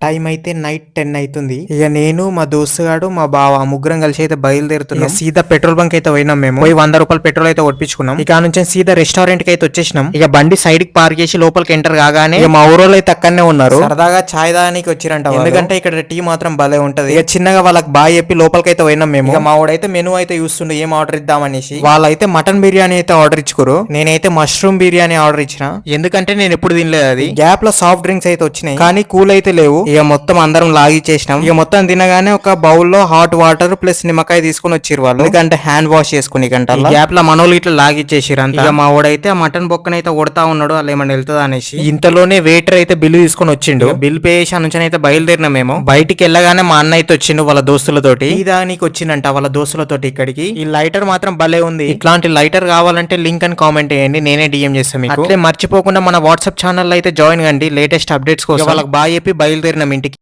Time అయితే night 10 అవుతుంది. ఇక నేను మా దోస్తుగాడు మా బావ ముగ్గురం కలిసి అయితే బయలుదేరుతున్నాం. సీదా పెట్రోల్ బంక్ అయితే పోయినాం. మేము పోయి 100 రూపాయలు పెట్రోల్ అయితే ఒప్పించుకున్నాం. ఇక నుంచి సీదా రెస్టారెంట్ కి అయితే వచ్చేసినాం. ఇక బండి సైడ్ కి పార్క్ చేసి లోపలికి ఎంటర్ కాగానే ఇక మా ఊరోళ్ళు అయితే అక్కడనే ఉన్నారు. సరదాగా ఛాయ్ దానికి వచ్చిరంట. ఎందుకంటే ఇక్కడ టీ మాత్రం భలే ఉంటది. ఇక చిన్నగా వాళ్ళకి బాయ్ చెప్పి లోపలికి అయితే పోయినాం మేము. ఇక మా వాడైతే మెనూ అయితే చూస్తుండే ఏం ఆర్డర్ ఇద్దామనేసి. వాళ్ళైతే మటన్ బిర్యానీ అయితే ఆర్డర్ ఇచ్చుకోరు. నేనైతే మష్రూమ్ బిర్యానీ ఆర్డర్ ఇచ్చిన. ఎందుకంటే నేను ఎప్పుడు తినలేదు అది. గ్యాప్ లో సాఫ్ట్ డ్రింక్స్ అయితే వచ్చినాయి కానీ కూల్ అయితే లేవు. ఇక మొత్తం అందరం లాగిచ్చేసినాం. ఇక మొత్తం తినగానే ఒక బౌల్ లో హాట్ వాటర్ ప్లస్ నిమ్మకాయ తీసుకుని వచ్చిరు వాళ్ళు. ఎందుకంటే హ్యాండ్ వాష్ చేసుకుని గంటల గ్యాప్ లో మనోళ్ళు ఇట్లా లాగిచ్చేసారు అంత. ఇక మా వాడైతే ఆ మటన్ బొక్కనైతే కొడతా ఉన్నాడు అలా ఏమన్నా వెళ్తుందా అనేసి. ఇంతలోనే వెయిటర్ అయితే బిల్లు తీసుకుని వచ్చిండు. బిల్ పే చేసి నుంచి అయితే బయలుదేరినా మేము. బయటికి వెళ్ళగానే మా అన్న అయితే వచ్చిండు వాళ్ళ దోస్తులతోటి. దానికి వచ్చిందంట వాళ్ళ దోస్తులతోటి ఇక్కడికి. ఈ లైటర్ మాత్రం భలే ఉంది. ఇట్లాంటి లైటర్ కావాలంటే లింక్ అని కామెంట్ చేయండి, నేనే డిఎం చేస్తాను మీకు. అట్లే మర్చిపోకుండా మన వాట్సాప్ ఛానల్ అయితే జాయిన్ కండి లేటెస్ట్ అప్డేట్స్ కోసం. వాళ్ళకి బాగా చెప్పి బయలుదేరినాం ఇంటికి.